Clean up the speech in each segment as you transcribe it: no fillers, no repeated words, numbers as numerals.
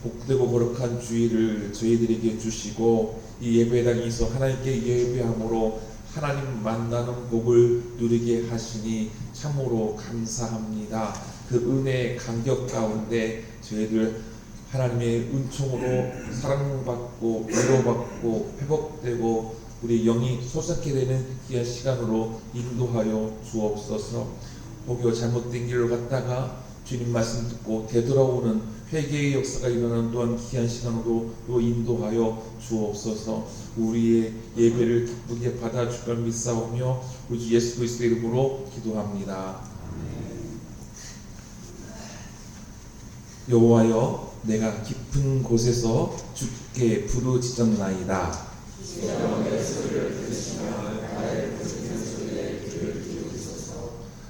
복되고 거룩한 주일을 저희들에게 주시고 이 예배당에서 하나님께 예배함으로 하나님 만나는 복을 누리게 하시니 참으로 감사합니다. 그 은혜의 감격 가운데 저희들 하나님의 은총으로 사랑받고 위로받고 회복되고 우리 영이 솟게 되는 귀한 시간으로 인도하여 주옵소서. 혹여 잘못된 길로 갔다가 주님 말씀 듣고 되돌아오는 회개의 역사가 일어나는 또한 귀한 시간으로 또 인도하여 주옵소서. 우리의 예배를 기쁘게 받아줄 걸 믿사오며 우리 주 예수 그리스도의 이름으로 기도합니다. 여호와여, 내가 깊은 곳에서 주께 부르짖었나이다.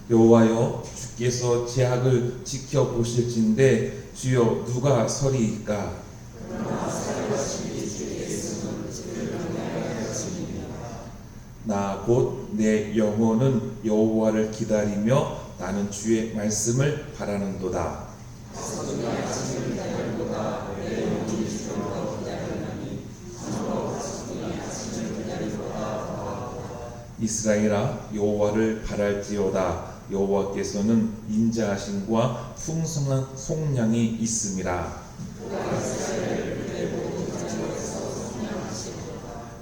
여호와여, 주께서 제약을 지켜보실진데 주여 누가 서리이까? 나 곧 내 영혼은 여호와를 기다리며 나는 주의 말씀을 바라는도다. 이스라엘아, 여호와를 바랄지어다. 여호와께서는 인자하심과 풍성한 속량이 있음이라.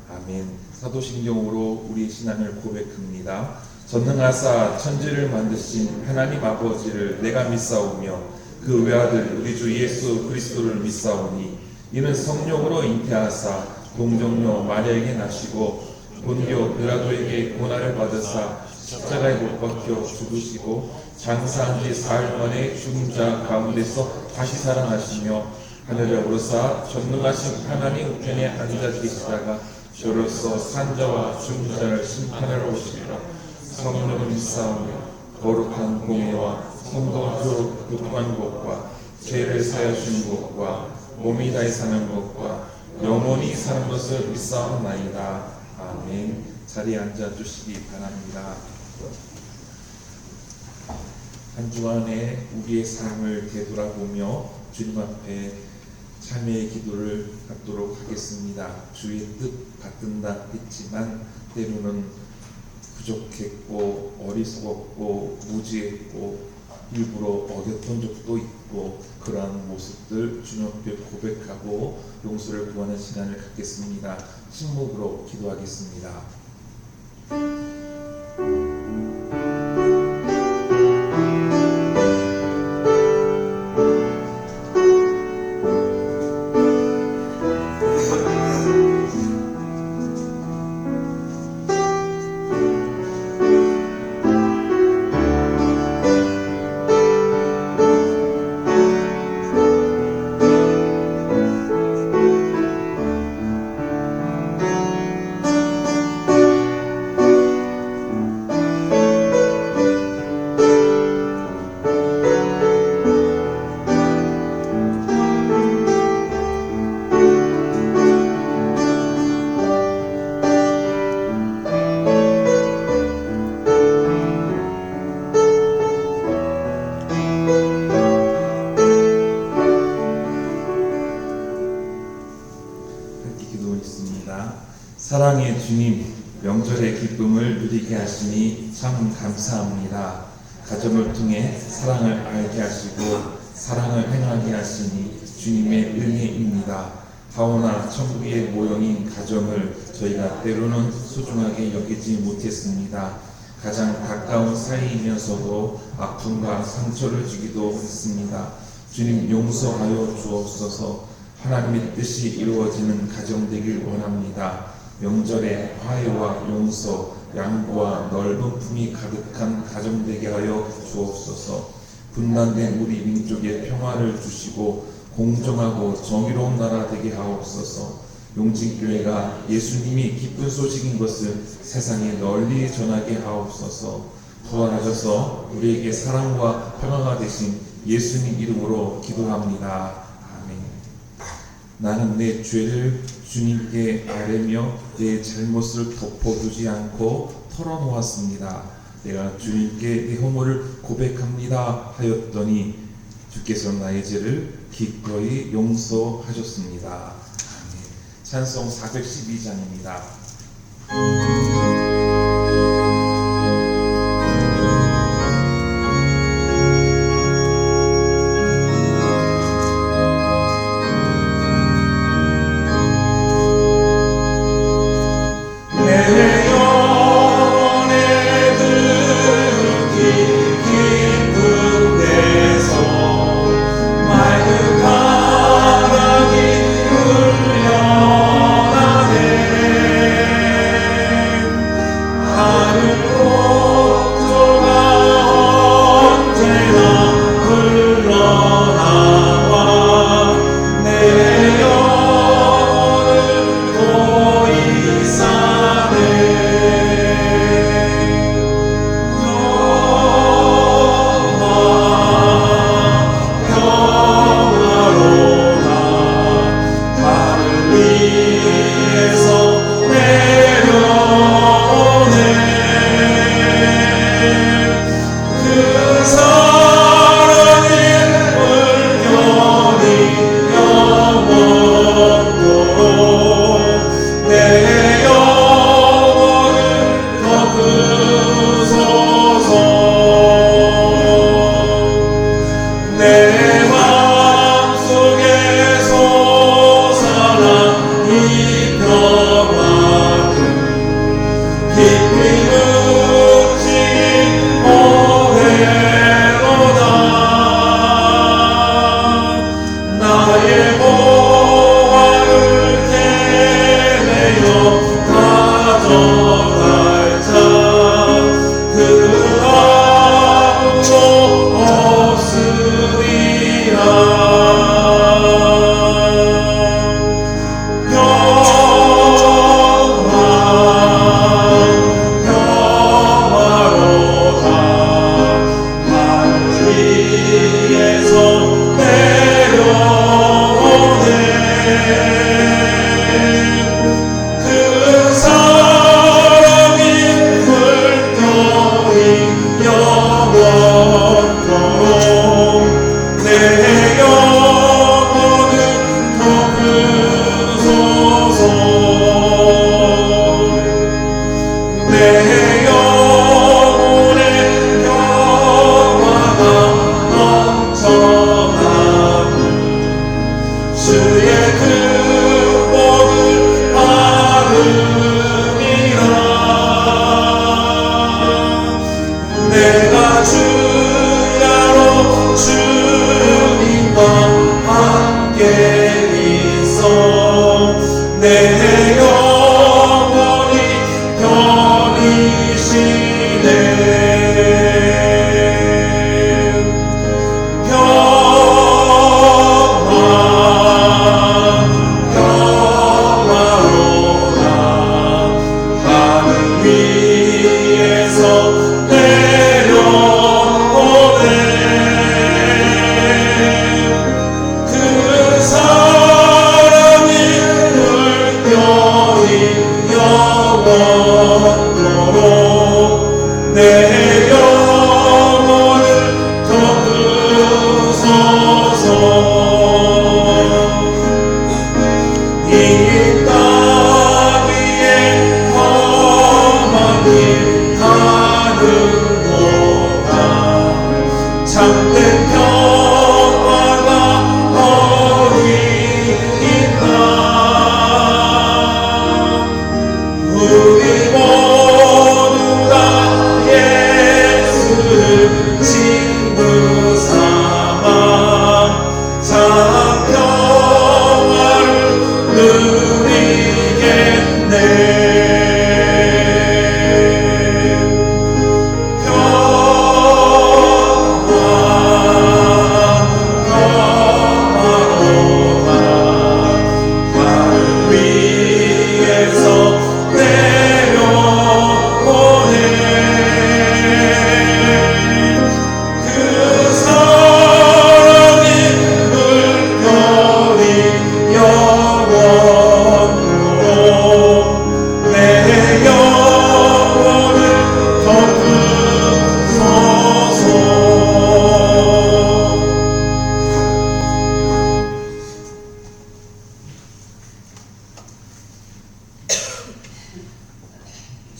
아멘. 사도신경으로 우리 신앙을 고백합니다. 전능하사 천지를 만드신 하나님 아버지를 내가 믿사오며 그 외아들 우리 주 예수 그리스도를 믿사오니 이는 성령으로 잉태하사 동정녀 마리아에게 나시고 본디오 빌라도에게 고난을 받으사 십자가에 못 박혀 죽으시고 장사한 지 사흘 만에 죽은 자 가운데서 다시 살아나시며 하늘에 오르사 전능하신 하나님 우편에 앉아 계시다가 저로서 산자와 죽은 자를 심판하러 오시리라. 성령을 믿사오며 거룩한 공예와 성도로 교통한 것과 죄를 사하시는 것과 몸이 다해 사는 것과 영원히 사는 것을 믿사옵나이다. 아멘. 자리에 앉아주시기 바랍니다. 한 주간에 우리의 삶을 되돌아보며 주님 앞에 참회의 기도를 갖도록 하겠습니다. 주의 뜻 받든다 했지만 때로는 부족했고 어리석었고 무지했고 일부러 어겼던 적도 있고 그러한 모습들 주님 앞에 고백하고 용서를 구하는 시간을 갖겠습니다. 침묵으로 기도하겠습니다. 사랑의 주님, 명절의 기쁨을 누리게 하시니 참 감사합니다. 가정을 통해 사랑을 알게 하시고 사랑을 행하게 하시니 주님의 은혜입니다. 하오나 천국의 모형인 가정을 저희가 때로는 소중하게 여기지 못했습니다. 가장 가까운 사이이면서도 아픔과 상처를 주기도 했습니다. 주님 용서하여 주옵소서. 하나님의 뜻이 이루어지는 가정 되길 원합니다. 명절에 화해와 용서, 양보와 넓은 품이 가득한 가정 되게 하여 주옵소서. 분단된 우리 민족에 평화를 주시고 공정하고 정의로운 나라 되게 하옵소서. 용진교회가 예수님이 기쁜 소식인 것을 세상에 널리 전하게 하옵소서. 부활하셔서 우리에게 사랑과 평화가 되신 예수님 이름으로 기도합니다. 아멘. 나는 내 죄를 주님께 아뢰며 내 잘못을 덮어두지 않고 털어놓았습니다. 내가 주님께 내 허물을 고백합니다 하였더니 주께서 나의 죄를 기꺼이 용서하셨습니다. 아멘. 찬송 412장입니다.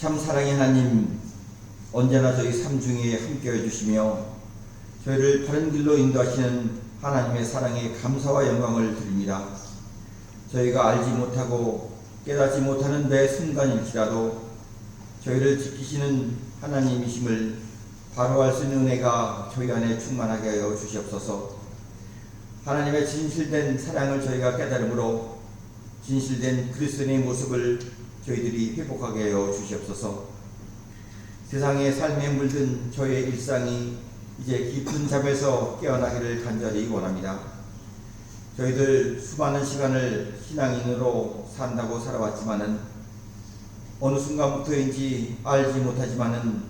참 사랑의 하나님, 언제나 저희 삶 중에 함께해 주시며 저희를 바른 길로 인도하시는 하나님의 사랑에 감사와 영광을 드립니다. 저희가 알지 못하고 깨닫지 못하는 매 순간일지라도 저희를 지키시는 하나님이심을 바로 알 수 있는 은혜가 저희 안에 충만하게 하여 주시옵소서. 하나님의 진실된 사랑을 저희가 깨달음으로 진실된 그리스도의 모습을 저희들이 회복하게 하여 주시옵소서. 세상의 삶에 물든 저희의 일상이 이제 깊은 잠에서 깨어나기를 간절히 원합니다. 저희들 수많은 시간을 신앙인으로 산다고 살아왔지만은 어느 순간부터인지 알지 못하지만은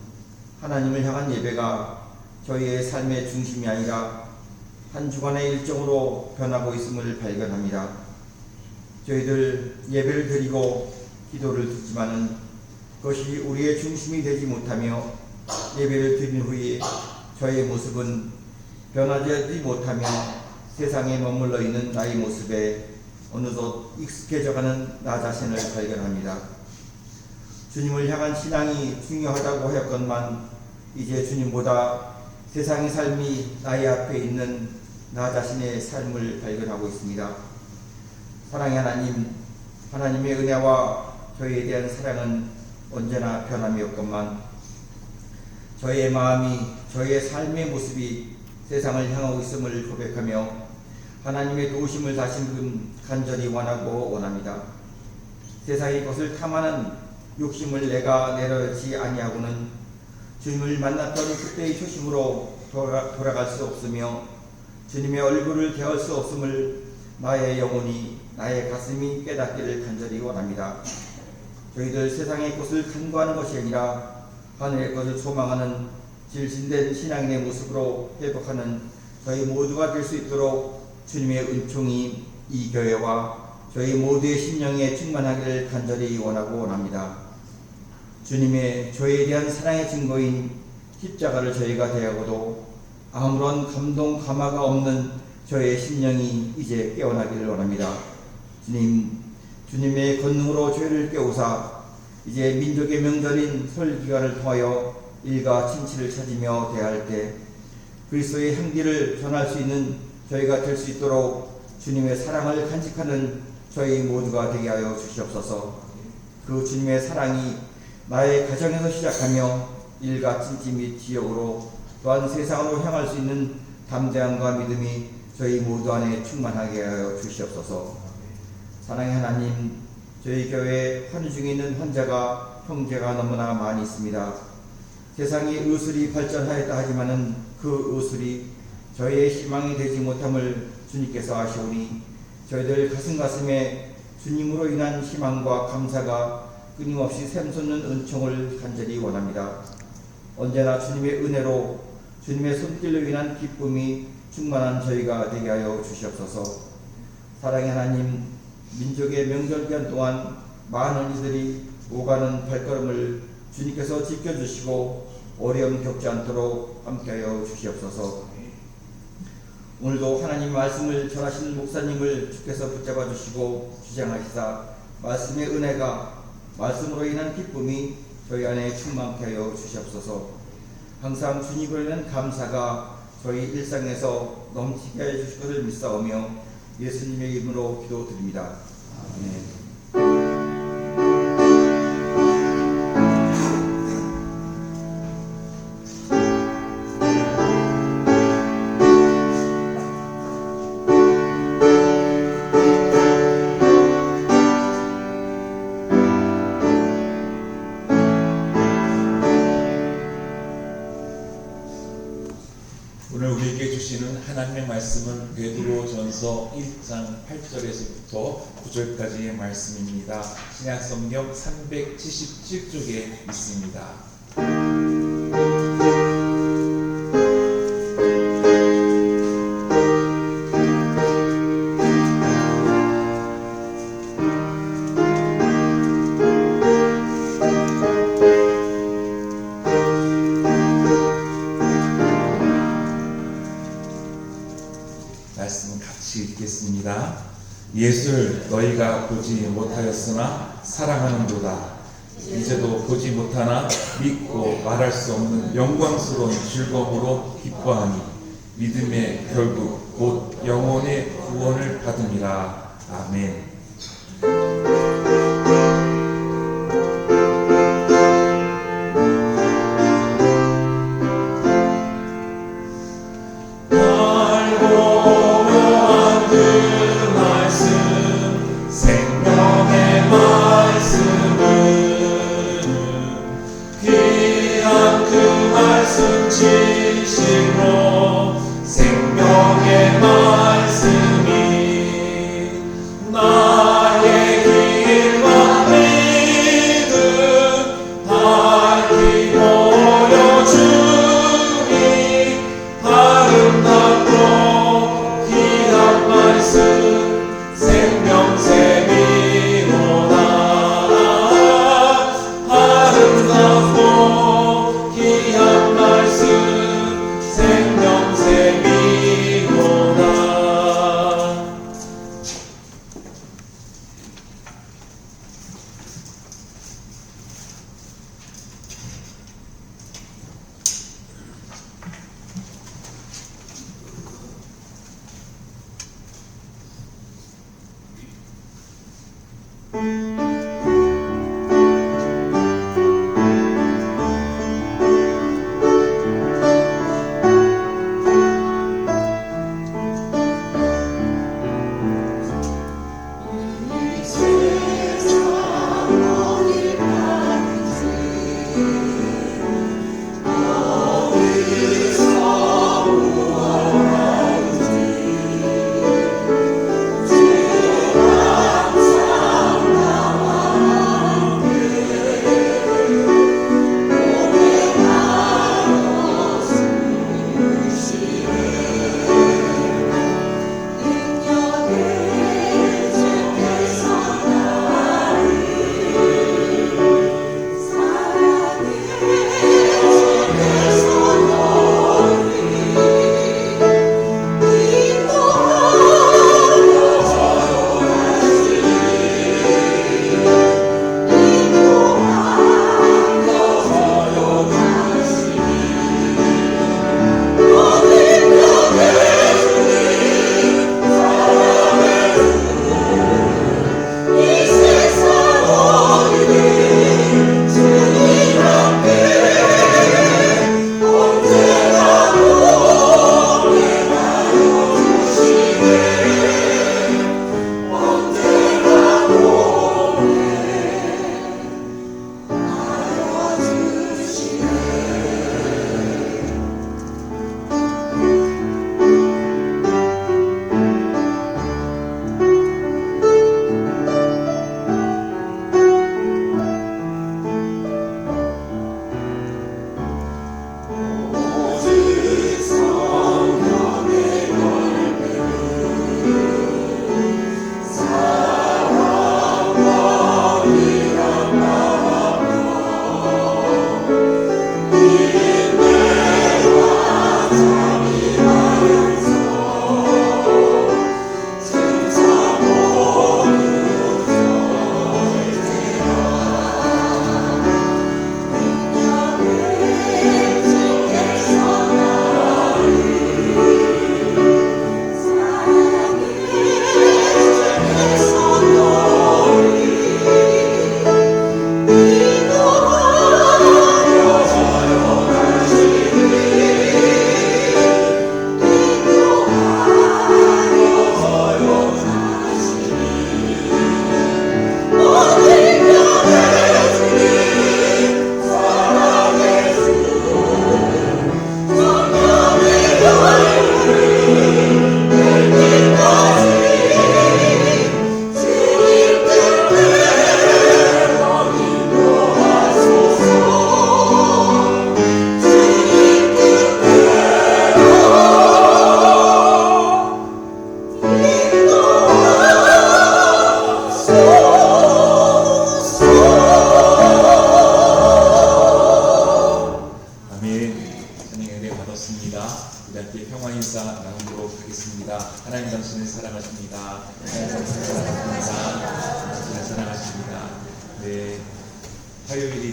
하나님을 향한 예배가 저희의 삶의 중심이 아니라 한 주간의 일정으로 변하고 있음을 발견합니다. 저희들 예배를 드리고 기도를 듣지만은 그것이 우리의 중심이 되지 못하며 예배를 드린 후에 저의 모습은 변하지 못하며 세상에 머물러 있는 나의 모습에 어느덧 익숙해져가는 나 자신을 발견합니다. 주님을 향한 신앙이 중요하다고 하였건만 이제 주님보다 세상의 삶이 나의 앞에 있는 나 자신의 삶을 발견하고 있습니다. 사랑의 하나님, 하나님의 은혜와 저희에 대한 사랑은 언제나 변함이 없건만 저희의 마음이, 저희의 삶의 모습이 세상을 향하고 있음을 고백하며 하나님의 도우심을 다시금 간절히 원하고 원합니다. 세상의 것을 탐하는 욕심을 내가 내려놓지 아니하고는 주님을 만났던 그때의 초심으로 돌아갈 수 없으며 주님의 얼굴을 대할 수 없음을 나의 영혼이, 나의 가슴이 깨닫기를 간절히 원합니다. 저희들 세상의 것을 간구하는 것이 아니라 하늘의 것을 소망하는 진실된 신앙인의 모습으로 회복하는 저희 모두가 될 수 있도록 주님의 은총이 이 교회와 저희 모두의 심령에 충만하기를 간절히 원하고 원합니다. 주님의 저희에 대한 사랑의 증거인 십자가를 저희가 대하고도 아무런 감동 감화가 없는 저의 심령이 이제 깨어나기를 원합니다. 주님의 권능으로 죄를 깨우사 이제 민족의 명절인 설 기간을 통하여 일가 친치를 찾으며 대할 때 그리스도의 향기를 전할 수 있는 저희가 될 수 있도록 주님의 사랑을 간직하는 저희 모두가 되게 하여 주시옵소서. 그 주님의 사랑이 나의 가정에서 시작하며 일가 친치 및 지역으로 또한 세상으로 향할 수 있는 담대함과 믿음이 저희 모두 안에 충만하게 하여 주시옵소서. 사랑의 하나님, 저희 교회에 환우 중에 있는 환자가 형제가 너무나 많이 있습니다. 세상이 의술이 발전하였다 하지만은 그 의술이 저희의 희망이 되지 못함을 주님께서 아시오니 저희들 가슴에 주님으로 인한 희망과 감사가 끊임없이 샘솟는 은총을 간절히 원합니다. 언제나 주님의 은혜로 주님의 손길로 인한 기쁨이 충만한 저희가 되게 하여 주시옵소서. 사랑의 하나님, 민족의 명절 기간 동안 많은 이들이 오가는 발걸음을 주님께서 지켜주시고 어려움 겪지 않도록 함께하여 주시옵소서. 오늘도 하나님 말씀을 전하시는 목사님을 주께서 붙잡아 주시고 주장하시사 말씀의 은혜가, 말씀으로 인한 기쁨이 저희 안에 충만케 하여 주시옵소서. 항상 주님으로 인한 감사가 저희 일상에서 넘치게 해 주실 것을 믿사오며 예수님의 이름으로 기도드립니다. 아멘. 오늘 우리에게 주시는 하나님의 말씀은 베드로전서 1장 8절에서부터 9절까지의 말씀입니다. 신약성경 377쪽에 있습니다. 말씀은 같이 읽겠습니다. 예수를 너희가 보지 못하였으나 사랑하는도다. 이제도 보지 못하나 믿고 말할 수 없는 영광스러운 즐거움으로 기뻐하니 믿음의 결국 곧 영혼의 구원을 받음이라. 아멘.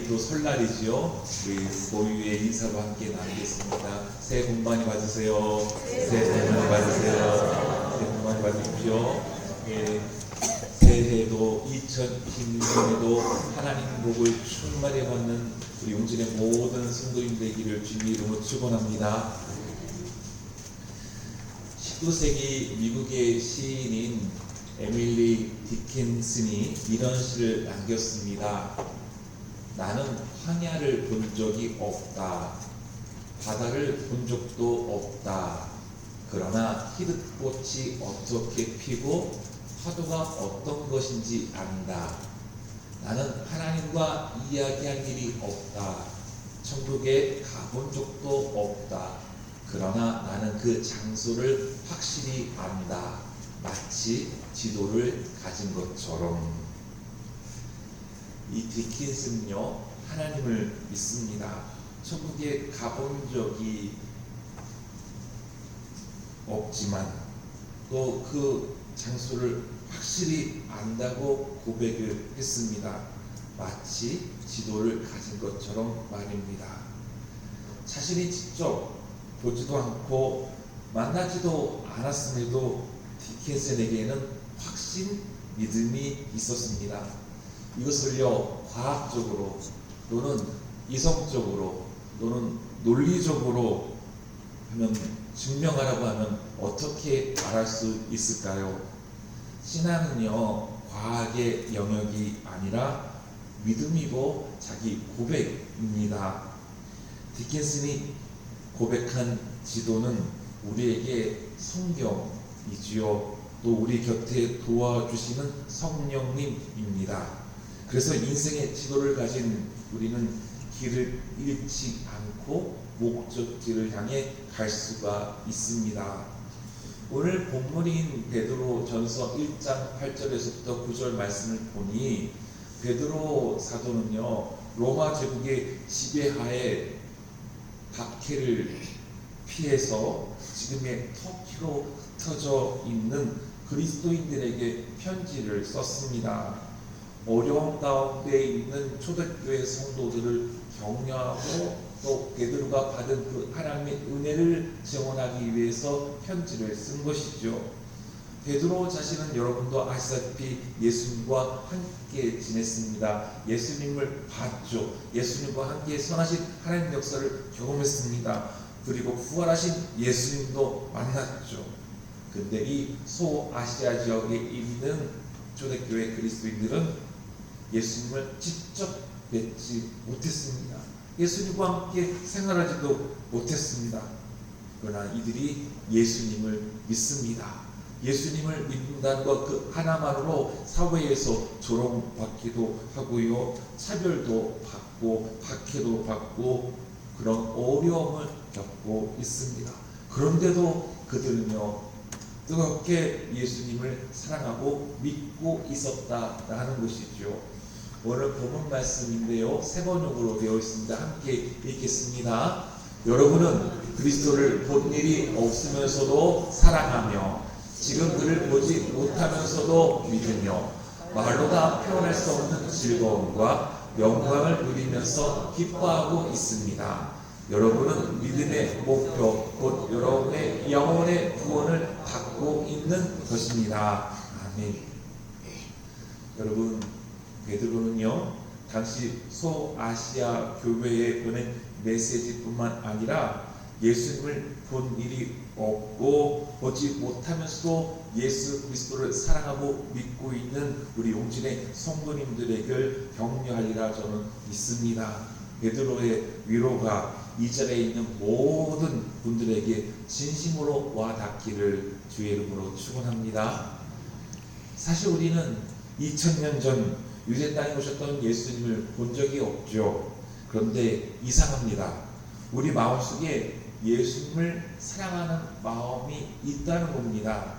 내일도 설날이지요. 우리 고유의 인사로 함께 나누겠습니다. 새해 복 많이 받으세요. 새해 복 많이 받으세요. 새해 복 많이 받으십시오. 예, 새해에도 2026년에도 하나님 복을 충만히 받는 우리 용진의 모든 성도님 되기를 주님의 이름으로 축원합니다. 19세기 미국의 시인인 에밀리 디킨슨이 이런 시를 남겼습니다. 나는 황야를 본 적이 없다. 바다를 본 적도 없다. 그러나 히읗꽃이 어떻게 피고 파도가 어떤 것인지 안다. 나는 하나님과 이야기한 일이 없다. 천국에 가본 적도 없다. 그러나 나는 그 장소를 확실히 안다. 마치 지도를 가진 것처럼. 이 디킨슨은요, 하나님을 믿습니다. 천국에 가본 적이 없지만 또 그 장소를 확실히 안다고 고백을 했습니다. 마치 지도를 가진 것처럼 말입니다. 자신이 직접 보지도 않고 만나지도 않았음에도 디킨슨에게는 확신, 믿음이 있었습니다. 이것을요, 과학적으로 또는 이성적으로 또는 논리적으로 하면 증명하라고 하면 어떻게 말할 수 있을까요? 신앙은요, 과학의 영역이 아니라 믿음이고 자기 고백입니다. 디킨슨이 고백한 지도는 우리에게 성경이지요. 또 우리 곁에 도와주시는 성령님입니다. 그래서 인생의 지도를 가진 우리는 길을 잃지 않고 목적지를 향해 갈 수가 있습니다. 오늘 본문인 베드로전서 1장 8절에서부터 9절 말씀을 보니 베드로 사도는요, 로마 제국의 지배하에 박해를 피해서 지금의 터키로 흩어져 있는 그리스도인들에게 편지를 썼습니다. 어려움 가운데 있는 초대교회 성도들을 격려하고 또 베드로가 받은 그 하나님의 은혜를 증언하기 위해서 편지를 쓴 것이죠. 베드로 자신은 여러분도 아시다시피 예수님과 함께 지냈습니다. 예수님을 봤죠. 예수님과 함께 선하신 하나님 역사를 경험했습니다. 그리고 부활하신 예수님도 만났죠. 근데 이 소아시아 지역에 있는 초대교회 그리스도인들은 예수님을 직접 뵙지 못했습니다. 예수님과 함께 생활하지도 못했습니다. 그러나 이들이 예수님을 믿습니다. 예수님을 믿는다는 것 그 하나만으로 사회에서 조롱받기도 하고요, 차별도 받고 박해도 받고 그런 어려움을 겪고 있습니다. 그런데도 그들은요, 뜨겁게 예수님을 사랑하고 믿고 있었다라는 것이죠. 오늘 본문 말씀인데요, 세 번역으로 되어 있습니다. 함께 읽겠습니다. 여러분은 그리스도를 본 일이 없으면서도 사랑하며 지금 그를 보지 못하면서도 믿으며 말로 다 표현할 수 없는 즐거움과 영광을 누리면서 기뻐하고 있습니다. 여러분은 믿음의 목표, 곧 여러분의 영혼의 구원을 받고 있는 것입니다. 아멘. 여러분, 베드로는요, 당시 소아시아 교회에 보낸 메시지뿐만 아니라 예수님을 본 일이 없고 보지 못하면서도 예수 그리스도를 사랑하고 믿고 있는 우리 용진의 성도님들에게 격려하리라 저는 믿습니다. 베드로의 위로가 이 자리에 있는 모든 분들에게 진심으로 와닿기를 주의 이름으로 축원합니다. 사실 우리는 2000년 전 유대 땅에 오셨던 예수님을 본 적이 없죠. 그런데 이상합니다. 우리 마음속에 예수님을 사랑하는 마음이 있다는 겁니다.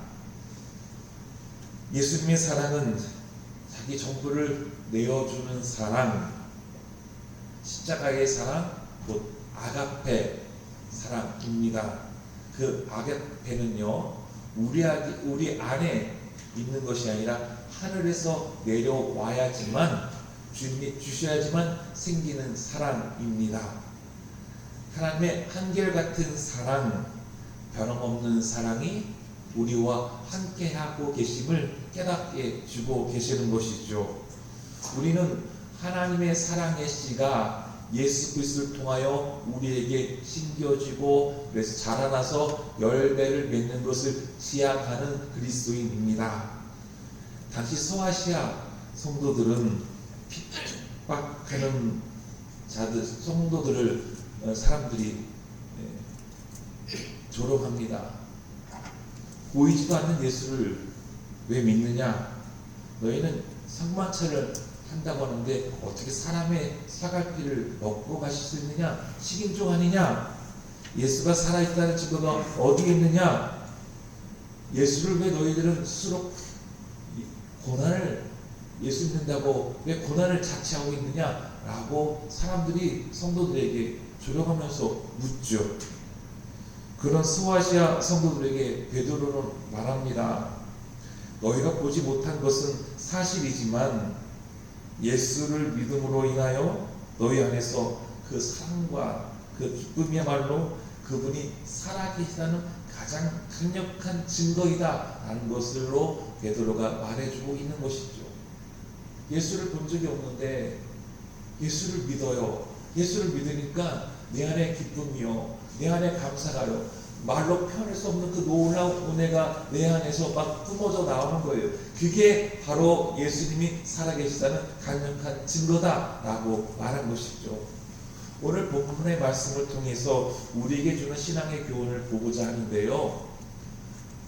예수님의 사랑은 자기 전부를 내어주는 사랑, 십자가의 사랑, 곧 아가페 사랑입니다. 그 아가페는요, 우리 안에 있는 것이 아니라 하늘에서 내려와야지만 주님이 주셔야지만 생기는 사랑입니다. 하나님의 한결같은 사랑, 변함없는 사랑이 우리와 함께하고 계심을 깨닫게 주고 계시는 것이죠. 우리는 하나님의 사랑의 씨가 예수 그리스도를 통하여 우리에게 심겨지고 그래서 자라나서 열매를 맺는 것을 지향하는 그리스도인입니다. 당시 소아시아 성도들은 핍박하는 자들, 성도들을 사람들이 조롱합니다. 보이지도 않는 예수를 왜 믿느냐? 너희는 성만찬을 한다고 하는데 어떻게 사람의 사갈피를 먹고 마실 수 있느냐? 식인종 아니냐? 예수가 살아있다는 증거가 어디에 있느냐? 예수를 왜 너희들은 스스로 고난을 예수 믿는다고 왜 고난을 자처하고 있느냐? 라고 사람들이 성도들에게 조롱하면서 묻죠. 그런 소아시아 성도들에게 베드로는 말합니다. 너희가 보지 못한 것은 사실이지만 예수를 믿음으로 인하여 너희 안에서 그 사랑과 그 기쁨이야말로 그분이 살아계시다는 가장 강력한 증거이다 라는 것으로 베드로가 말해주고 있는 것이죠. 예수를 본 적이 없는데 예수를 믿어요. 예수를 믿으니까 내 안에 기쁨이요, 내 안에 감사가요, 말로 표현할 수 없는 그 놀라운 은혜가 내 안에서 막 뿜어져 나오는 거예요. 그게 바로 예수님이 살아계시다는 강력한 증거다라고 말한 것이죠. 오늘 본문의 말씀을 통해서 우리에게 주는 신앙의 교훈을 보고자 하는데요.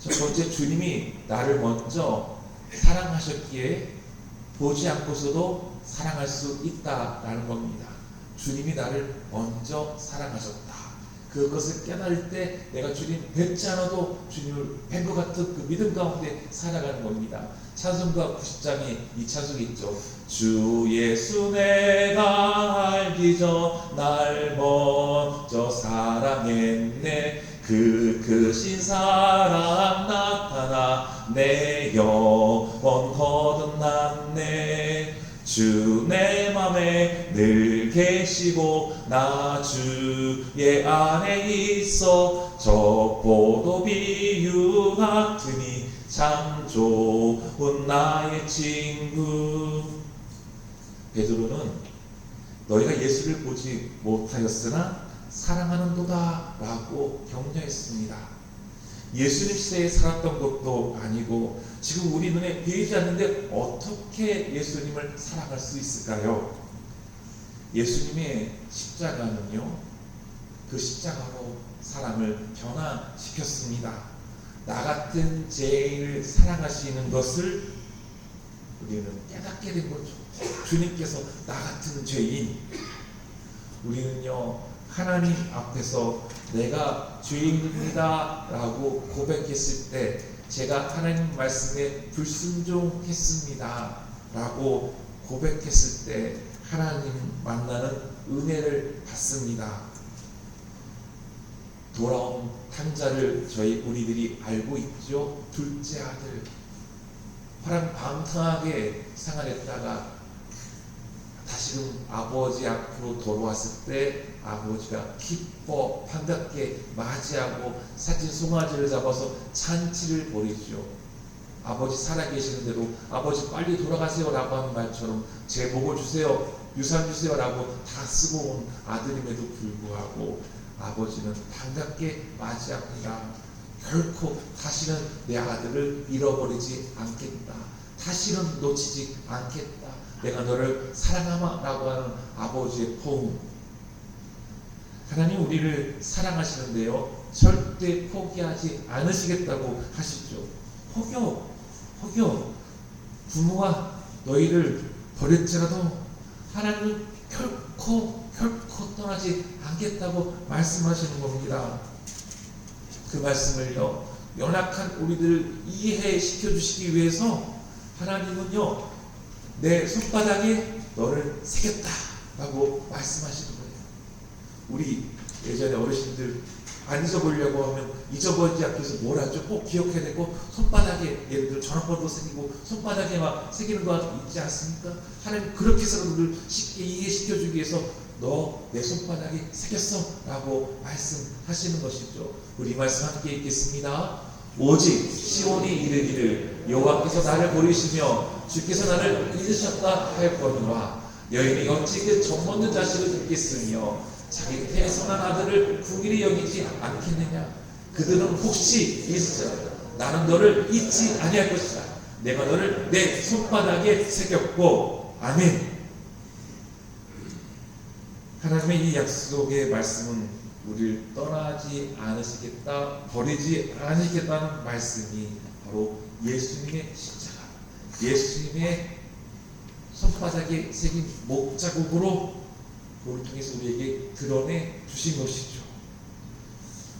첫 번째, 주님이 나를 먼저 사랑하셨기에 보지 않고서도 사랑할 수 있다라는 겁니다. 주님이 나를 먼저 사랑하셨다. 그것을 깨달을 때 내가 주님 뵙지 않아도 주님을 뵌 것 같은 그 믿음 가운데 살아가는 겁니다. 찬송가 90장에 이 찬송이 있죠. 주 예수 내가 알기 전 날 먼저 사랑했네. 그 크신 사랑 나타나 내 영혼 거듭났네. 주 내 맘에 늘 계시고 나 주의 안에 있어. 저 포도 비유 같으니 참 좋은 나의 친구. 베드로는 너희가 예수를 보지 못하였으나 사랑하는도다 라고 격려했습니다. 예수님 시대에 살았던 것도 아니고 지금 우리 눈에 보이지 않는데 어떻게 예수님을 사랑할 수 있을까요? 예수님의 십자가는요, 그 십자가로 사람을 변화시켰습니다. 나 같은 죄인을 사랑하시는 것을 우리는 깨닫게 된 거죠. 주님께서 나 같은 죄인, 우리는요 하나님 앞에서 내가 죄인입니다 라고 고백했을 때, 제가 하나님 말씀에 불순종했습니다 라고 고백했을 때 하나님 만나는 은혜를 받습니다. 돌아온 탕자를 우리들이 알고 있죠. 둘째 아들 화랑방탕하게 생활했다가 다시금 아버지 앞으로 돌아왔을 때 아버지가 기뻐 반갑게 맞이하고 사진 송아지를 잡아서 잔치를 벌이죠. 아버지 살아계시는 대로 아버지 빨리 돌아가세요 라고 하는 말처럼 제 목을 주세요, 유산 주세요 라고 다 쓰고 온 아들임에도 불구하고 아버지는 반갑게 맞이합니다. 결코 다시는 내 아들을 잃어버리지 않겠다, 다시는 놓치지 않겠다, 내가 너를 사랑하마 라고 하는 아버지의 포옹. 하나님 우리를 사랑하시는데요 절대 포기하지 않으시겠다고 하시죠. 혹여 부모가 너희를 버렸지라도 하나님은 결코 떠나지 않겠다고 말씀하시는 겁니다. 그 말씀을요 연약한 우리들을 이해시켜 주시기 위해서 하나님은요 내 손바닥에 너를 새겼다 라고 말씀하시는 거예요. 우리 예전에 어르신들 안 잊어버리려고 하면 잊어버리지 않기 위해서 뭘 하죠? 꼭 기억해야 되고 손바닥에 예를 들어 전화번호 새기고 손바닥에 막 새기는 거 있지 않습니까? 하나님 그렇게 해서 우리를 쉽게 이해시켜주기 위해서 너 내 손바닥에 새겼어 라고 말씀하시는 것이죠. 우리 말씀 함께 읽겠습니다. 오직 시온이 이르기를 여호와께서 나를 버리시며 주께서 나를 잊으셨다 하였거니와 여인이 어찌 그 정없는 자식을 듣겠으며 자기 태선한 아들을 궁일이 여기지 않겠느냐. 그들은 혹시 있을지라도 나는 너를 잊지 아니할 것이다. 내가 너를 내 손바닥에 새겼고. 아멘. 하나님의 이 약속의 말씀은 우리를 떠나지 않으시겠다, 버리지 않으시겠다는 말씀이 바로 예수님의 십자가, 예수님의 손바닥에 새긴 목자국으로 그걸 통해서 우리에게 드러내 주신 것이죠.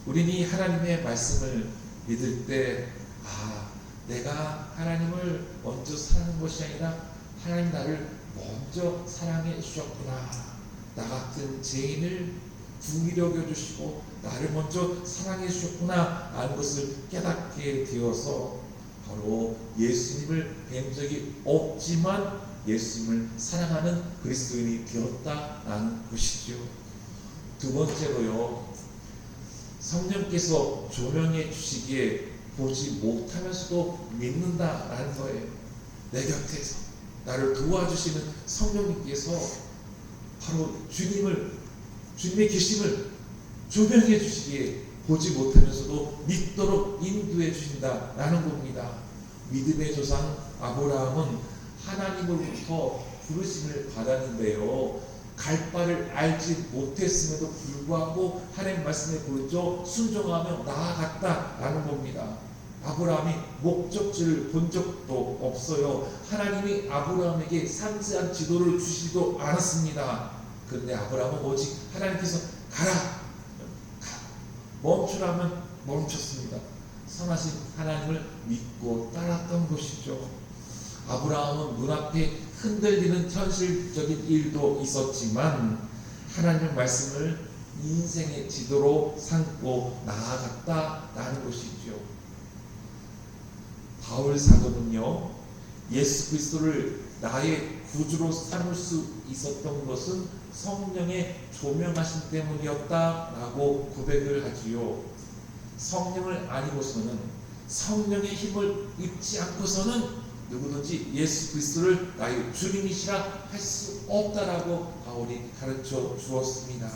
우리는 이 하나님의 말씀을 믿을 때 내가 하나님을 먼저 사랑하는 것이 아니라 하나님 나를 먼저 사랑해 주셨구나. 나 같은 죄인을 궁일히 여겨주시고 나를 먼저 사랑해 주셨구나 라는 것을 깨닫게 되어서 바로 예수님을 뵌 적이 없지만 예수님을 사랑하는 그리스도인이 되었다라는 것이죠. 두 번째로요, 성령께서 조명해 주시기에 보지 못하면서도 믿는다라는 거예요. 내 곁에서 나를 도와주시는 성령님께서 바로 주님의 계심을 조명해 주시기에 보지 못하면서도 믿도록 인도해 주신다라는 겁니다. 믿음의 조상 아브라함은 하나님으로부터 부르심을 받았는데요, 갈 바를 알지 못했음에도 불구하고 하나님 말씀에 보여줘 순종하며 나아갔다라는 겁니다. 아브라함이 목적지를 본 적도 없어요. 하나님이 아브라함에게 상세한 지도를 주시지도 않았습니다. 그런데 아브라함은 오직 하나님께서 가라, 멈추라면 멈췄습니다. 선하신 하나님을 믿고 따랐던 것이죠. 아브라함은 눈앞에 흔들리는 현실적인 일도 있었지만 하나님의 말씀을 인생의 지도로 삼고 나아갔다라는 것이죠. 바울 사도는요, 예수 그리스도를 나의 구주로 삼을 수 있었던 것은 성령의 조명하심 때문이었다라고 고백을 하지요. 성령을 아니고서는, 성령의 힘을 입지 않고서는 누구든지 예수 그리스도를 나의 주님이시라 할 수 없다라고 바울이 가르쳐 주었습니다.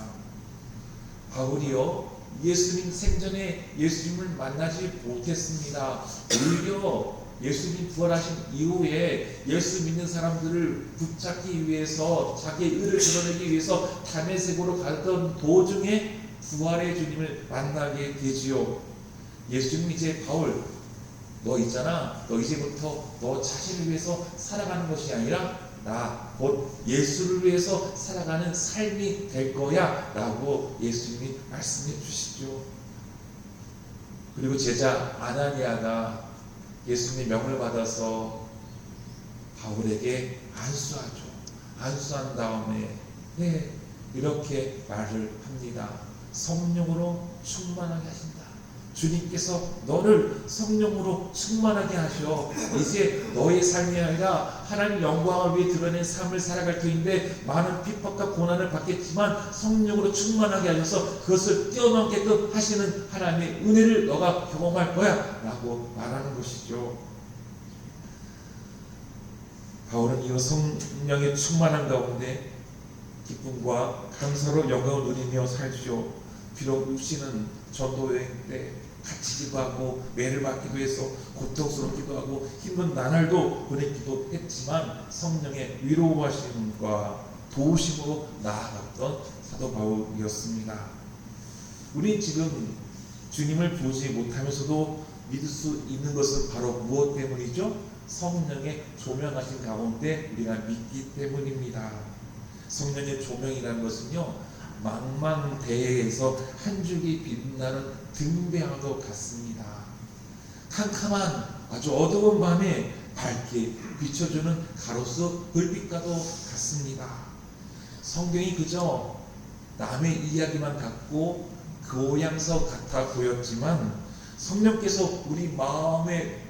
바울이요, 예수님 생전에 예수님을 만나지 못했습니다. 오히려 예수님 부활하신 이후에 예수 믿는 사람들을 붙잡기 위해서 자기의 의를 드러내기 위해서 다메섹으로 가던 도중에 부활의 주님을 만나게 되지요. 예수님 이제 바울, 너 있잖아, 너 이제부터 너 자신을 위해서 살아가는 것이 아니라 나 곧 예수를 위해서 살아가는 삶이 될 거야 라고 예수님이 말씀해 주시죠. 그리고 제자 아나니아가 예수님의 명을 받아서 바울에게 안수하죠. 안수한 다음에 이렇게 말을 합니다. 성령으로 충만하게 하신다. 주님께서 너를 성령으로 충만하게 하셔. 이제 너의 삶이 아니라 하나님 영광을 위해 드러낸 삶을 살아갈 터인데 많은 핍박과 고난을 받겠지만 성령으로 충만하게 하셔서 그것을 뛰어넘게끔 하시는 하나님의 은혜를 너가 경험할 거야 라고 말하는 것이죠. 바울은 이 성령의 충만한 가운데 기쁨과 감사로 영광을 누리며 살죠. 비록 육신은 전도여행 때 갇히기도 하고 매를 받기도 해서 고통스럽기도 하고 힘든 나날도 보냈기도 했지만 성령의 위로하심과 도우심으로 나아갔던 사도 바울이었습니다. 우리 지금 주님을 보지 못하면서도 믿을 수 있는 것은 바로 무엇 때문이죠? 성령의 조명하신 가운데 우리가 믿기 때문입니다. 성령의 조명이라는 것은요, 망망대해에서 한 줄기 빛나는 등대와도 같습니다. 캄캄한 아주 어두운 밤에 밝게 비춰주는 가로수 불빛과도 같습니다. 성경이 그저 남의 이야기만 갖고 교양서 같아 보였지만 성령께서 우리 마음의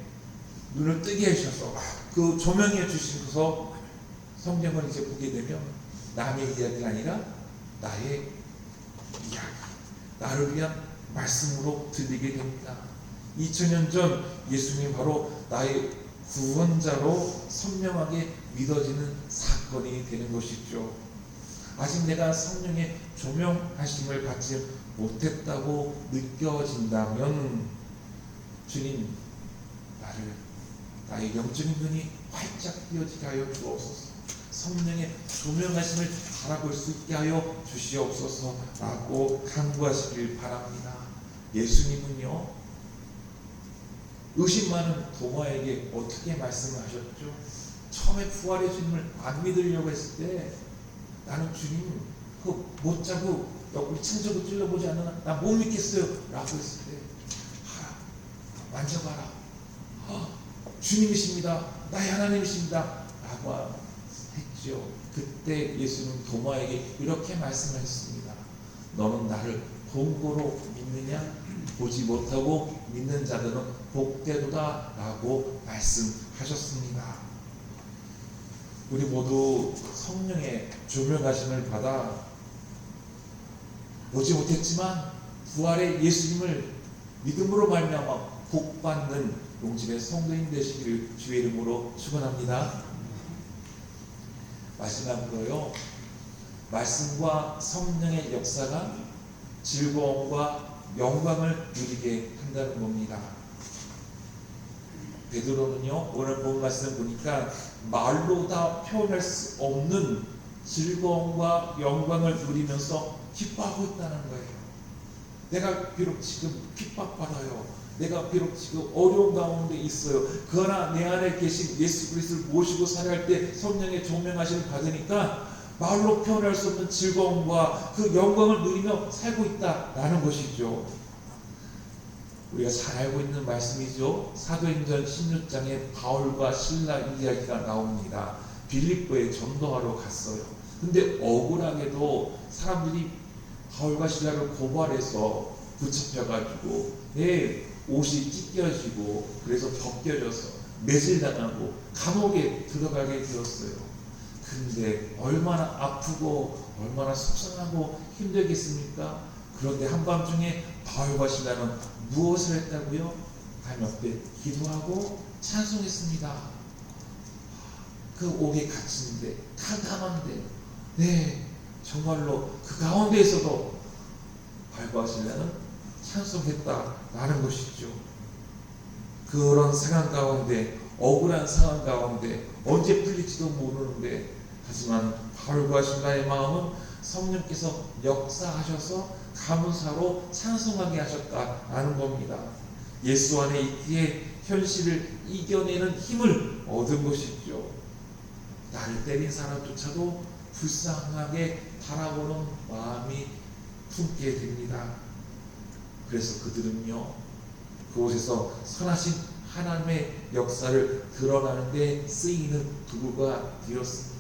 눈을 뜨게 해주셔서 그 조명해 주셔서 성경을 이제 보게 되면 남의 이야기가 아니라 나의 이야기, 나를 위한 말씀으로 들리게 됩니다. 2000년 전 예수님이 바로 나의 구원자로 선명하게 믿어지는 사건이 되는 것이죠. 아직 내가 성령의 조명하심을 받지 못했다고 느껴진다면 주님, 나의 영적인 눈이 활짝 띄어지게 하여 주옵소서. 성령의 조명하심을 바라볼 수 있게 하여 주시옵소서라고 간구하시길 바랍니다. 예수님은요, 의심 많은 도마에게 어떻게 말씀하셨죠? 처음에 부활의 주님을 안 믿으려고 했을 때 나는 주님 못 자고 옆구리 친척을 찔러보지 않으나 나 못 믿겠어요 라고 했을 때 만져봐라, 주님이십니다, 나의 하나님이십니다 라고 했죠. 그때 예수는 도마에게 이렇게 말씀하셨습니다. 너는 나를 본고로 믿느냐? 보지 못하고 믿는 자들은 복되도다 라고 말씀하셨습니다. 우리 모두 성령의 조명하심을 받아 보지 못했지만 부활의 예수님을 믿음으로 말미암아 복받는 용진의 성도인 되시기를 주의 이름으로 축원합니다. 마지막으로요, 말씀과 성령의 역사가 즐거움과 영광을 누리게 한다는 겁니다. 베드로는요, 오늘 본 말씀 보니까 말로 다 표현할 수 없는 즐거움과 영광을 누리면서 기뻐하고 있다는 거예요. 내가 비록 지금 핍박받아요. 내가 비록 지금 어려운 가운데 있어요. 그러나 내 안에 계신 예수 그리스도를 모시고 살아갈 때 성령의 조명하심을 받으니까 말로 표현할 수 없는 즐거움과 그 영광을 누리며 살고 있다라는 것이죠. 우리가 잘 알고 있는 말씀이죠. 사도행전 16장에 바울과 실라 이야기가 나옵니다. 빌립보에 전도하러 갔어요. 근데 억울하게도 사람들이 바울과 실라를 고발해서 붙잡혀가지고 옷이 찢겨지고 그래서 벗겨져서 매질당하고 감옥에 들어가게 되었어요. 근데 얼마나 아프고 얼마나 속상하고 힘들겠습니까? 그런데 한밤중에 바울과 실라는 무엇을 했다고요? 하나님 앞에 기도하고 찬송했습니다. 그 옥에 갇힌데 캄캄한데 정말로 그 가운데에서도 바울과 실라는 찬송했다라는 것이죠. 그런 상황 가운데, 억울한 상황 가운데 언제 풀릴지도 모르는데, 하지만 바울과 실라의 마음은 성령께서 역사하셔서 감사로 찬송하게 하셨다라는 겁니다. 예수 안에 있기에 현실을 이겨내는 힘을 얻은 것이죠. 나를 때린 사람조차도 불쌍하게 바라보는 마음이 품게 됩니다. 그래서 그들은요, 그곳에서 선하신 하나님의 역사를 드러나는 데 쓰이는 도구가 되었습니다.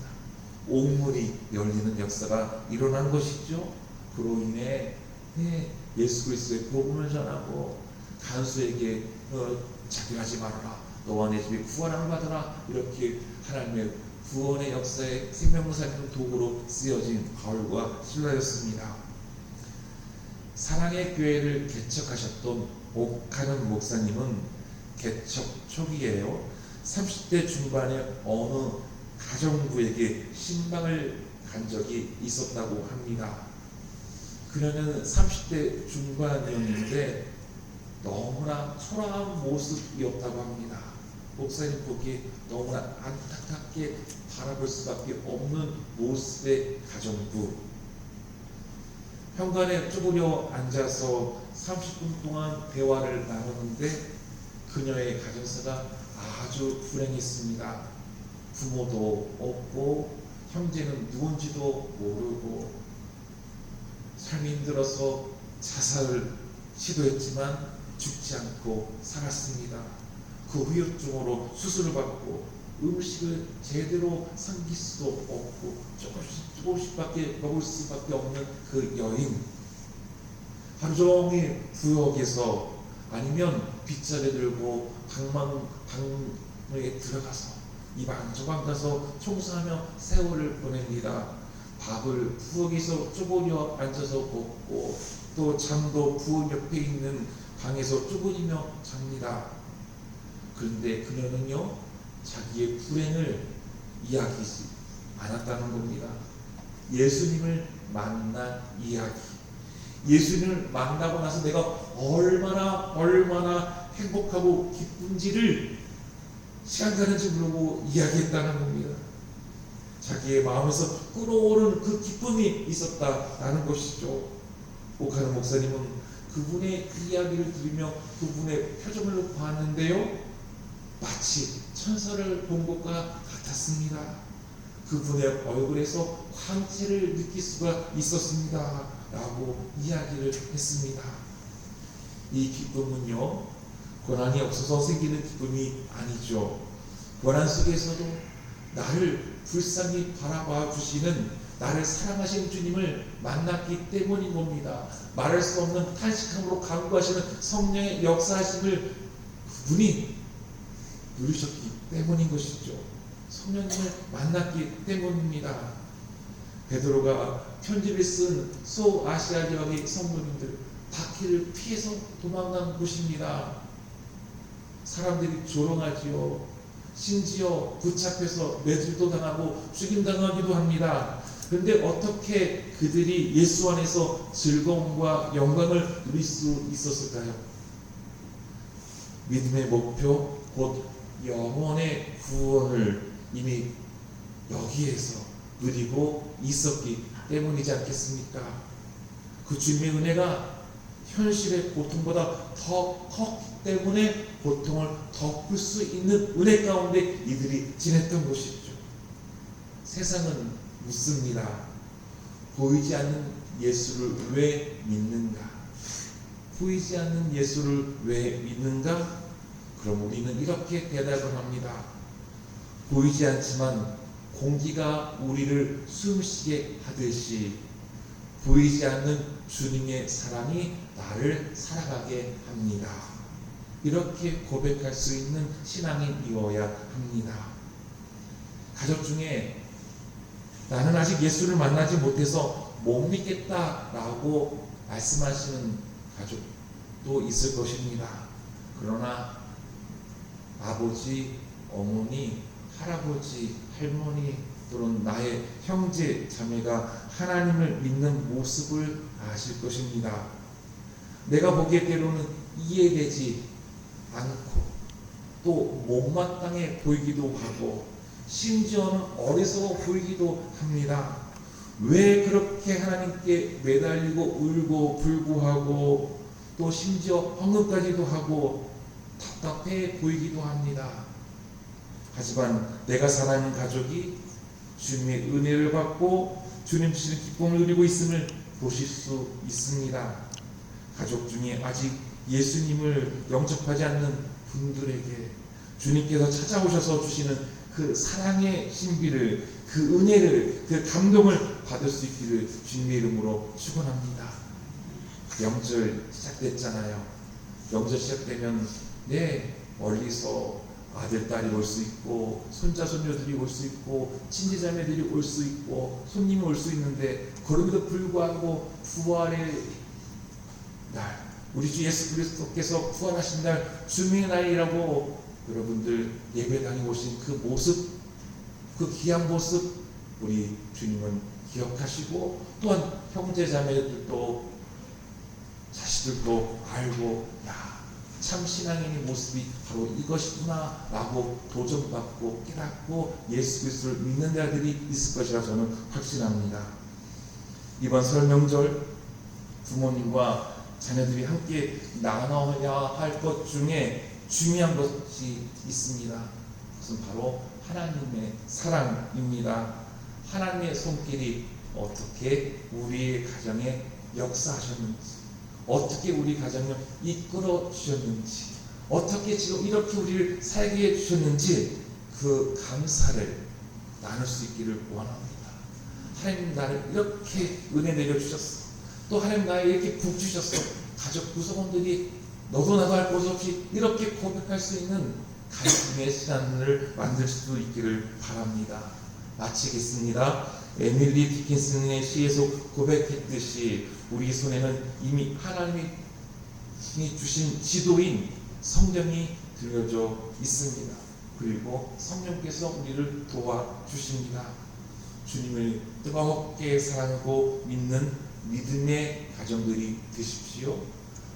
옥문이 열리는 역사가 일어난 것이죠. 그로 인해 예수 그리스도의 복음을 전하고 간수에게 자비하지 말아라, 너와 내 집이 구원을 받으라, 이렇게 하나님의 구원의 역사에 생명을 살리는 도구로 쓰여진 바울과 실라였습니다. 사랑의 교회를 개척하셨던 옥하는 목사님은 개척 초기에요, 30대 중반의 어느 가정부에게 신방을 간 적이 있었다고 합니다. 그녀는 30대 중반이었는데 너무나 초라한 모습이었다고 합니다. 목사님 보기에 너무나 안타깝게 바라볼 수밖에 없는 모습의 가정부. 현관에 쭈그려 앉아서 30분 동안 대화를 나누는데 그녀의 가정사가 아주 불행했습니다. 부모도 없고 형제는 누군지도 모르고 삶이 힘들어서 자살을 시도했지만 죽지 않고 살았습니다. 그 후유증으로 수술을 받고 음식을 제대로 삼킬 수도 없고 조금씩밖에 먹을 수밖에 없는 그 여인. 하루 종일 부엌에서 아니면 빗자루 들고 방에 들어가서 이 방 저 방 가서 청소하며 세월을 보냅니다. 밥을 부엌에서 쪼그려 앉아서 먹고 또 잠도 부엌 옆에 있는 방에서 쪼그리며 잡니다. 그런데 그녀는요, 자기의 불행을 이야기하지 않았다는 겁니다. 예수님을 만난 이야기, 예수님을 만나고 나서 내가 얼마나 행복하고 기쁜지를 시간 가는지 모르고 이야기했다는 겁니다. 자기의 마음에서 끓어오르는 그 기쁨이 있었다라는 것이죠. 오카노 목사님은 그분의 이야기를 들으며 그분의 표정을 봤는데요, 마치 천사를 본 것과 같았습니다. 그분의 얼굴에서 광채를 느낄 수가 있었습니다 라고 이야기를 했습니다. 이 기쁨은요, 고난이 없어서 생기는 기쁨이 아니죠. 고난 속에서도 나를 불쌍히 바라봐 주시는, 나를 사랑하시는 주님을 만났기 때문인 겁니다. 말할 수 없는 탄식함으로 간구하시는 성령의 역사하심을 그분이 누리셨기 때문인 것이죠. 성령님을 만났기 때문입니다. 베드로가 편지를 쓴 소아시아 지역의 성도님들, 박해를 피해서 도망간 곳입니다. 사람들이 조롱하지요. 심지어 붙잡혀서 매질도 당하고 죽임당하기도 합니다. 그런데 어떻게 그들이 예수 안에서 즐거움과 영광을 누릴 수 있었을까요? 믿음의 목표, 곧 영혼의 구원을 이미 여기에서 누리고 있었기 때문이지 않겠습니까? 그 주님의 은혜가 현실의 고통보다 더 컸기 때문에 고통을 덮을 수 있는 은혜 가운데 이들이 지냈던 것이죠. 세상은 묻습니다. 보이지 않는 예수를 왜 믿는가? 보이지 않는 예수를 왜 믿는가? 그럼 우리는 이렇게 대답을 합니다. 보이지 않지만 공기가 우리를 숨쉬게 하듯이 보이지 않는 주님의 사랑이 나를 살아가게 합니다. 이렇게 고백할 수 있는 신앙인이어야 합니다. 가족 중에 나는 아직 예수를 만나지 못해서 못 믿겠다라고 말씀하시는 가족도 있을 것입니다. 그러나 아버지, 어머니, 할아버지, 할머니 또는 나의 형제, 자매가 하나님을 믿는 모습을 아실 것입니다. 내가 보기에 때로는 이해되지 않고 또 못마땅해 보이기도 하고 심지어는 어리석어 보이기도 합니다. 왜 그렇게 하나님께 매달리고 울고 불구하고 또 심지어 헌금까지도 하고 답답해 보이기도 합니다. 하지만 내가 사랑하는 가족이 주님의 은혜를 받고 주님 주시는 기쁨을 누리고 있음을 보실 수 있습니다. 가족 중에 아직 예수님을 영접하지 않는 분들에게 주님께서 찾아오셔서 주시는 그 사랑의 신비를, 그 은혜를, 그 감동을 받을 수 있기를 주님의 이름으로 축원합니다. 명절 시작됐잖아요. 명절 시작되면 멀리서 아들, 딸이 올 수 있고 손자, 손녀들이 올 수 있고 친지자매들이 올 수 있고 손님이 올 수 있는데 그럼에도 불구하고 부활의 날, 우리 주 예수 그리스도께서 부활하신 날 주님의 날이라고 여러분들 예배당에 오신 그 모습, 그 귀한 모습 우리 주님은 기억하시고 또한 형제자매들도 자식들도 알고 참 신앙인의 모습이 바로 이것이구나 라고 도전받고 깨닫고 예수 그리스도를 믿는 자들이 있을 것이라 저는 확신합니다. 이번 설 명절 부모님과 자녀들이 함께 나눠야 할 것 중에 중요한 것이 있습니다. 그것은 바로 하나님의 사랑입니다. 하나님의 손길이 어떻게 우리의 가정에 역사하셨는지, 어떻게 우리 가정을 이끌어 주셨는지, 어떻게 지금 이렇게 우리를 살게 해주셨는지 그 감사를 나눌 수 있기를 원합니다. 하나님 나를 이렇게 은혜 내려주셨어. 또 하나님 나에게 이렇게 복 주셨어. 가족 구성원들이 너도 나도 할 것 없이 이렇게 고백할 수 있는 가족의 시간을 만들 수 있기를 바랍니다. 마치겠습니다. 에밀리 디킨슨의 시에서 고백했듯이 우리 손에는 이미 하나님이 주신 지도인 성경이 들려져 있습니다. 그리고 성령께서 우리를 도와주십니다. 주님을 뜨겁게 사랑하고 믿는 믿음의 가정들이 되십시오.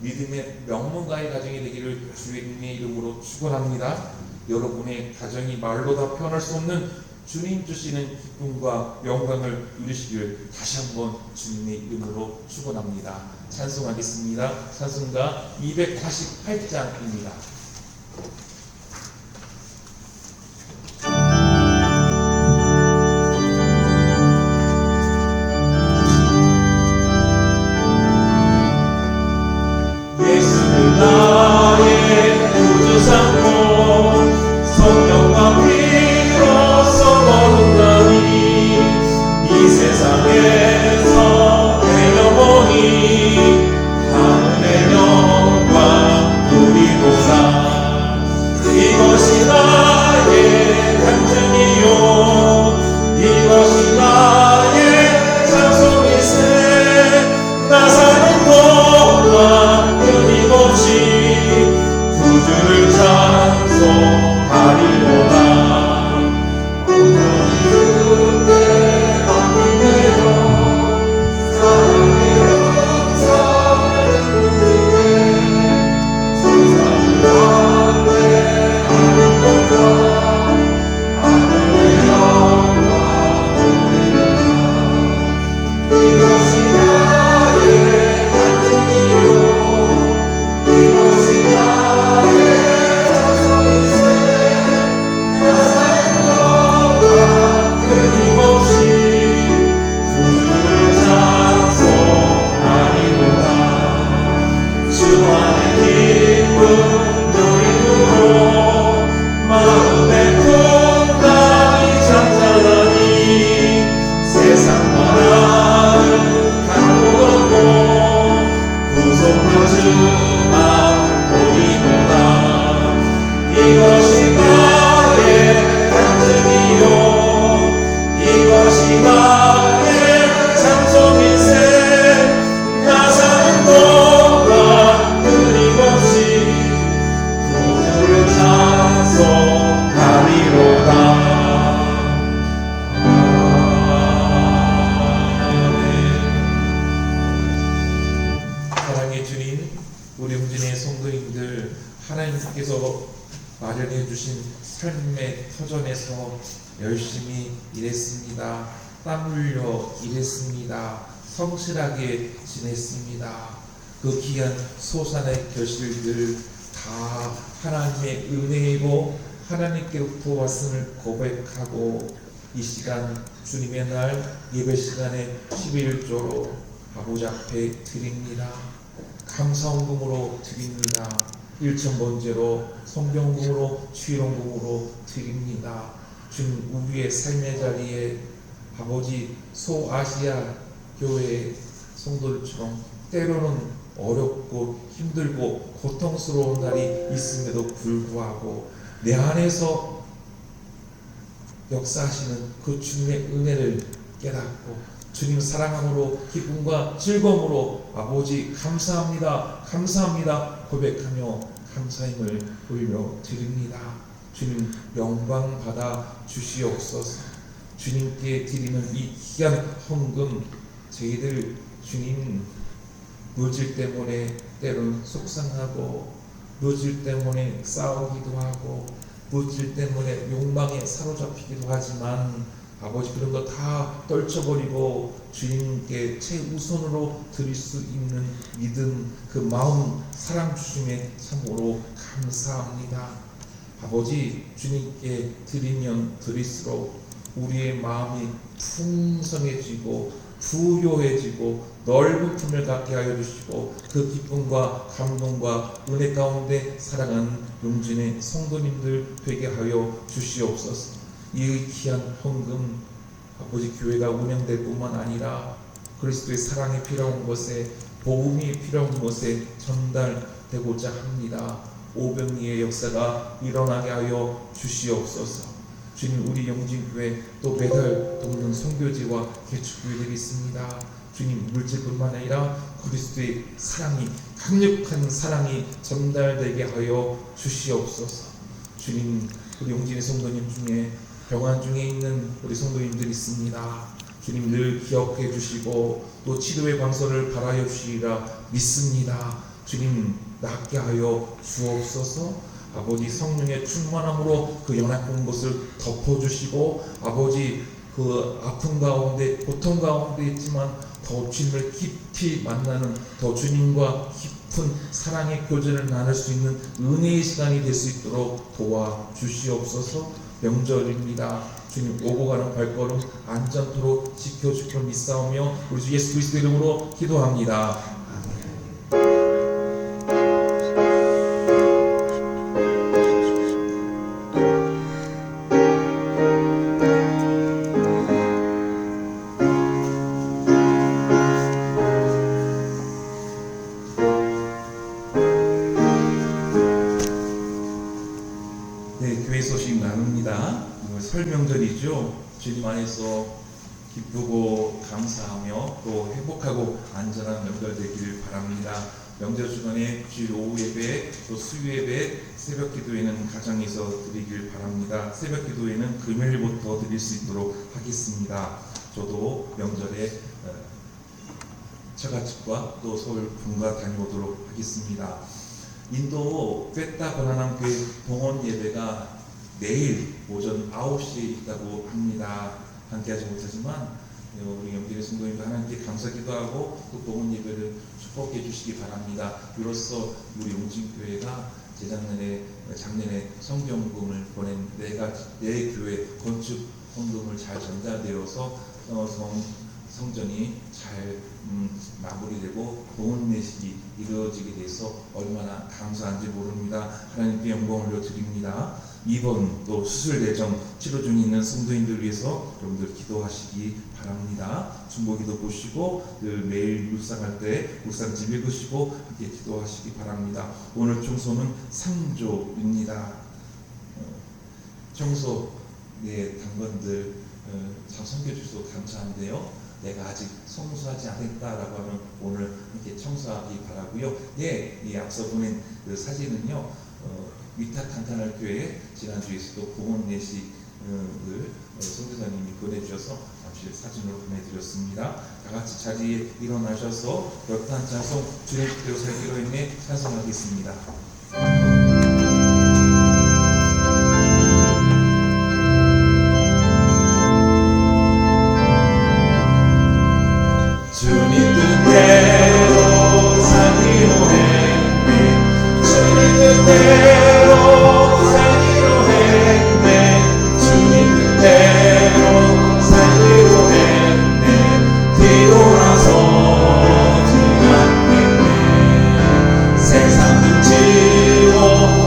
믿음의 명문가의 가정이 되기를 주님의 이름으로 축원합니다. 여러분의 가정이 말로 다 표현할 수 없는 주님 주시는 기쁨과 영광을 누리시기를 다시 한번 주님의 이름으로 축원합니다. 찬송하겠습니다. 찬송가 288장입니다. 나의 구주 삼고 성령과 피로써 거룩하니 이 세상에서 내 영혼이 하늘의 영광 누리도다. 이것이 나의 간증이요 이것이 나의 찬송일세. 나 사는 동안 끊임없이 구주를 찬송하리로다. 온전히 그대 맡기네요. 사랑의 역사를 누리네. 세상을 안내하는 건가. 하늘의 영광 누리리라. 이것이 나의 간증이요 이것이 나의 찬송일세. 나 사는 동안 끊임없이 구주를 찬송하리로다. 주 안의 기쁨 누리므로 마음의 풍랑이 잠잠하니 세상 바람은 강도 없고 구속도 주만 보이도다. 이것이 나의 간증이요 이것이 나의 찬송일세. 나 사는 동안 끊임없이 구주를 찬송하리로다. 사랑의 주님, 우리 운진의 성도님들, 하나님께서 마련해 주신 삶의 터전에서 열심히 일했습니다. 땀 흘려 일했습니다. 성실하게 지냈습니다. 그 귀한 소산의 결실들 다 하나님의 은혜이고 하나님께로부터 왔음을 고백하고 이 시간 주님의 날 예배 시간에 11조로 아버지 앞에 드립니다. 감사헌금으로 드립니다. 일천번제로 성경금으로 취롱금으로 드립니다. 주님 우리의 삶의 자리에 아버지 소아시아 교회 성도들처럼 때로는 어렵고 힘들고 고통스러운 날이 있음에도 불구하고 내 안에서 역사하시는 그 주님의 은혜를 깨닫고 주님 사랑함으로 기쁨과 즐거움으로 아버지 감사합니다 감사합니다 고백하며 감사힘을 올려드립니다. 주님 영광 받아 주시옵소서. 주님께 드리는 이 귀한 헌금 저희들 주님 물질 때문에 때론 속상하고 물질 때문에 싸우기도 하고 물질 때문에 욕망에 사로잡히기도 하지만 아버지 그런 거 다 떨쳐버리고 주님께 최우선으로 드릴 수 있는 믿음 그 마음 사랑 주심에 참으로 감사합니다. 아버지 주님께 드리면 드릴수록 우리의 마음이 풍성해지고 부요해지고 넓은 품을 갖게 하여 주시고 그 기쁨과 감동과 은혜 가운데 살아가는 용진의 성도님들 되게 하여 주시옵소서. 이 귀한 헌금 아버지 교회가 운영될 뿐만 아니라 그리스도의 사랑이 필요한 곳에, 복음이 필요한 곳에 전달되고자 합니다. 오병이의 역사가 일어나게 하여 주시옵소서. 주님, 우리 영진교회 또 매달 돕는 선교지와 개척교회들이 있습니다. 주님, 물질뿐만 아니라 그리스도의 사랑이, 강력한 사랑이 전달되게 하여 주시옵소서. 주님, 우리 용진의 성도님 중에 병환 중에 있는 우리 성도님들이 있습니다. 주님, 늘 기억해 주시고 또 치료의 광선을 발하여 주시리라 믿습니다. 주님, 낫게 하여 주옵소서. 아버지, 성령의 충만함으로 그 연약한 곳을 덮어주시고, 아버지, 그 아픔 가운데, 고통 가운데 있지만 더 주님을 깊이 만나는, 더 주님과 깊은 사랑의 교제를 나눌 수 있는 은혜의 시간이 될 수 있도록 도와주시옵소서. 명절입니다. 주님, 오고 가는 발걸음 안전토록 지켜주길 믿사오며 우리 주 예수 그리스도 이름으로 기도합니다. 네, 교회 소식 나눕니다. 설 명절이죠. 주님 안에서 기쁘고 감사하며 또 행복하고 안전한 명절 되기를 바랍니다. 명절 주간에 주일 오후 예배, 또 수요 예배, 새벽 기도회는 가정에서 드리길 바랍니다. 새벽 기도회는 금요일부터 드릴 수 있도록 하겠습니다. 저도 명절에 처갓집과 또 서울 본가 다녀오도록 하겠습니다. 인도 뺐다 고난한 교회 동원 예배가 내일 오전 9시에 있다고 합니다. 함께하지 못하지만 우리 영길의 성도님들 하나님께 감사기도 하고 또 동원 예배를 축복해 주시기 바랍니다. 이로써 우리 용진교회가 작년에 성경금을 보낸 네 교회 건축 헌금을 잘 전달되어서 성전이 잘 마무리되고 동원 내식이 이루어지게 돼서 얼마나 감사한지 모릅니다. 하나님께 영광을 올려드립니다. 이번 또 수술 예정 치료 중에 있는 성도님들 위해서 여러분들 기도하시기 바랍니다. 중보기도 보시고 매일 묵상할 때 묵상집 읽으시고 함께 기도하시기 바랍니다. 오늘 청소는 상조입니다. 청소 당번들 참 섬겨주셔서 감사한데요. 내가 아직 청소하지 않았다라고 하면 오늘 이렇게 청소하기 바라고요. 이 앞서 보낸 그 사진은요, 위탁 간단할 교회 지난주에서도 공원 내식을 선교사님이 보내주셔서 잠시 사진으로 보내드렸습니다. 다 같이 자리에 일어나셔서 격한 찬송 주님 뜻대로 살기로 했네 찬송하겠습니다. 주님 뜻대로 살기로 했네. 주님 뜻대로 살기로 했네. 주님 뜻대로 살기로 했네. 뒤돌아서지 않겠네. 세상 등지고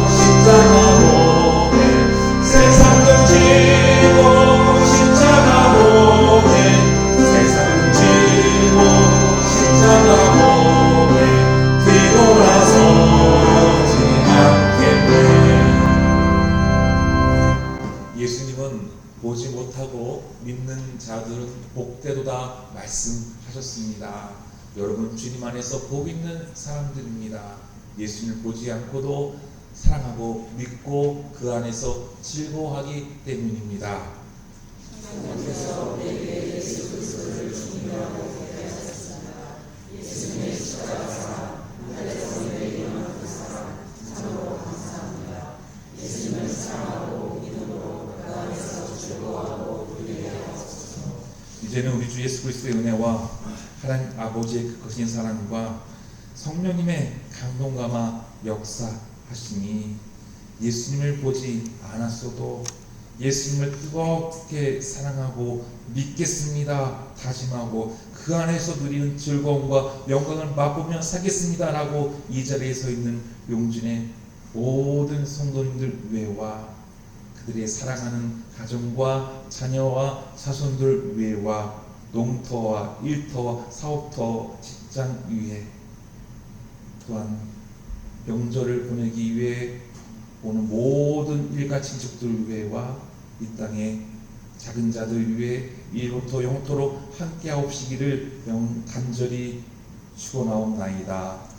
십자가 보내. 세상 등지고 십자가 보내. 세상 등지고 십자가 보내. 뒤돌아서지 않겠네. 예수님은 보지 못하고 믿는 자들은 복되도다 말씀하셨습니다. 여러분, 주님 안에서 복 있는 사람들입니다. 예수님을 보지 않고도 사랑하고 믿고 그 안에서 즐거워하기 때문입니다. 이제는 우리 주 예수 그리스도의 은혜와 하나님 아버지의 그 거신 사랑과 성령님의 감동감화 역사하시니 예수님을 보지 않았어도 예수님을 뜨겁게 사랑하고 믿겠습니다 다짐하고 그 안에서 누리는 즐거움과 영광을 맛보며 살겠습니다라고 이 자리에 서 있는 용진의 모든 성도님들 외와 그들의 사랑하는 가정과 자녀와 자손들 외와 농터와 일터와 사업터, 직장 위에, 또한 명절을 보내기 위해 오는 모든 일가 친척들 위에와 이 땅에 작은 자들 위해 이로부터 영토로 함께하옵시기를 간절히 축원하옵나이다.